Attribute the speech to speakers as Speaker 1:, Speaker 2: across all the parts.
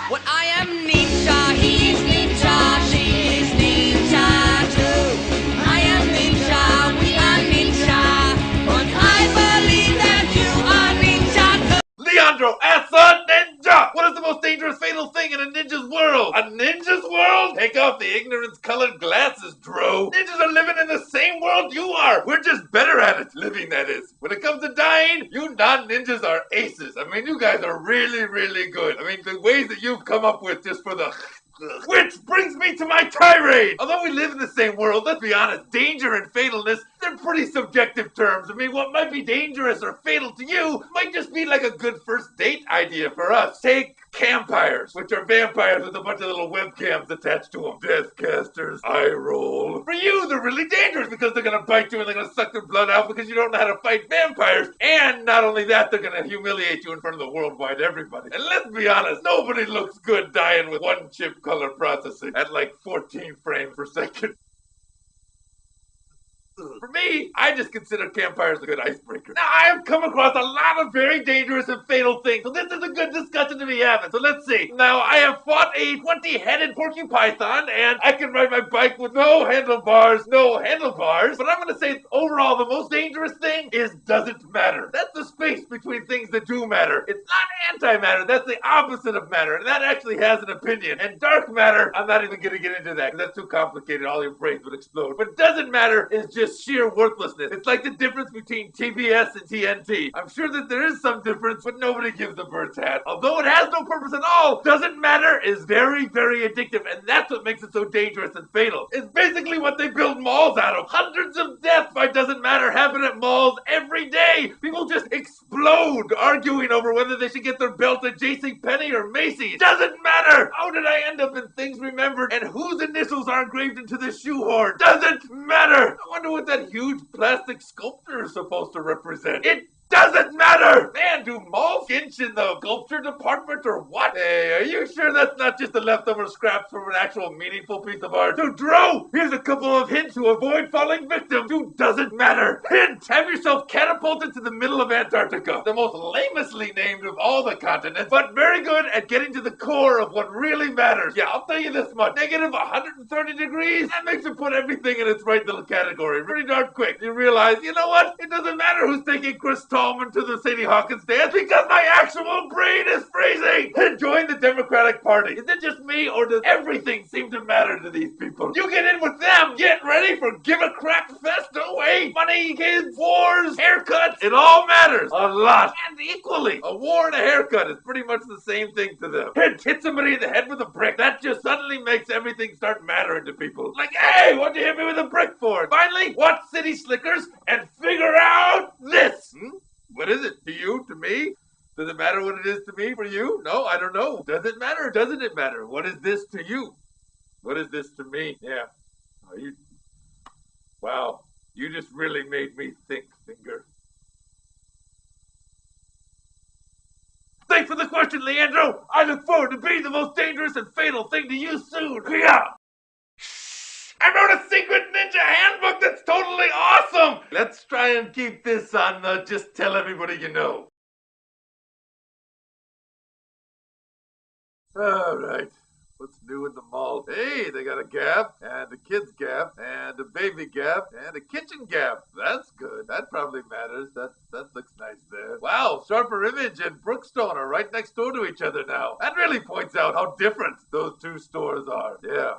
Speaker 1: Well, I am ninja, he is ninja, she is ninja too. I am ninja, we are ninja, but I believe that you are ninja too.
Speaker 2: Leandro, as a ninja! What is the most dangerous fatal thing in a ninja's world? A ninja's world? Take off the ignorance-colored glasses, Dro. Ninjas are living in the same world you are. We're just better at it. Living, that is. When it comes to dying, you non-ninjas are aces. I mean, you guys are really, really good. I mean, the ways that you've come up with just for the... Which brings me to my tirade! Although we live in the same world, let's be honest, danger and fatalness, they're pretty subjective terms. I mean, what might be dangerous or fatal to you might just be like a good first date idea for us. Take campires, which are vampires with a bunch of little webcams attached to them. Deathcasters, eye roll. For you, they're really dangerous because they're gonna bite you and they're gonna suck their blood out because you don't know how to fight vampires. And not only that, they're gonna humiliate you in front of the worldwide everybody. And let's be honest, nobody looks good dying with one chip color processing at like 14 frames per second. For me, I just consider campfires a good icebreaker. Now, I have come across a lot of very dangerous and fatal things, so this is a good discussion to be having. So let's see. Now, I have fought a 20-headed porcupine, and I can ride my bike with no handlebars, but I'm gonna say overall the most dangerous thing is doesn't matter. That's the space between things that do matter. It's not antimatter, that's the opposite of matter, and that actually has an opinion. And dark matter, I'm not even gonna get into that, because that's too complicated, all your brains would explode. But doesn't matter is just sheer worthlessness. It's like the difference between TBS and TNT. I'm sure that there is some difference, but nobody gives a bird's hat. Although it has no purpose at all, doesn't matter is very, very addictive, and that's what makes it so dangerous and fatal. It's basically what they build malls out of. Hundreds of deaths by doesn't matter happen at malls every day. People just explode arguing over whether they should get their belt at JCPenney or Macy's. Doesn't matter! How did I end up in Things Remembered and whose initials are engraved into the shoehorn? Doesn't matter! I wonder what that huge plastic sculpture is supposed to represent. It doesn't matter! Man, do malls inch in the sculpture department or what? Hey, are you sure that's not just the leftover scraps from an actual meaningful piece of art? So, Dro, here's a couple of hints to avoid falling victim to doesn't matter. Hint! Have yourself catapulted to the middle of Antarctica, the most lamely named of all the continents, but very good at getting to the core of what really matters. Yeah, I'll tell you this much. Negative 130 degrees? That makes it put everything in its right little category pretty darn quick. You realize, you know what? It doesn't matter who's taking Chris Tallman to the Sadie Hawkins dance because my actual brain is freezing! And join the Democratic Party. Is it just me, or does everything seem to matter to these people? You get in with them! Get ready for Give a Crap Fest! Oh wait! Money, kids, wars, haircuts, it all matters! A lot! And equally! A war and a haircut is pretty much the same thing to them. Hit somebody in the head with a brick. That just suddenly makes everything start mattering to people. Like, hey, what'd you hit me with a brick for? Finally, watch City Slickers and figure out this! What is it? To you? To me? Does it matter what it is to me? For you? No, I don't know. Does it matter? Doesn't it matter? What is this to you? What is this to me? Yeah. Wow. You just really made me think, Finger. Thanks for the question, Leandro. I look forward to being the most dangerous and fatal thing to you soon. Yeah. I wrote a secret ninja handbook that's totally awesome! Let's try and keep this on the just tell everybody you know. Alright, what's new in the mall? Hey, they got a Gap, and a Kids Gap, and a Baby Gap, and a Kitchen Gap. That's good. That probably matters. That looks nice there. Wow, Sharper Image and Brookstone are right next door to each other now. That really points out how different those two stores are. Yeah.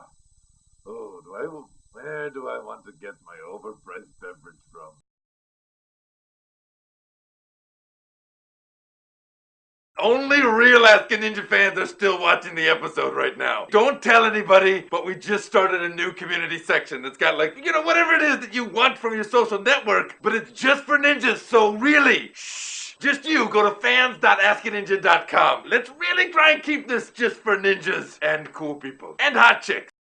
Speaker 2: Oh, where do I want to get my overpriced beverage from? Only real Ask a Ninja fans are still watching the episode right now. Don't tell anybody, but we just started a new community section that's got like, you know, whatever it is that you want from your social network, but it's just for ninjas, so really, shh. Just you, go to fans.askaninja.com. Let's really try and keep this just for ninjas and cool people. And hot chicks.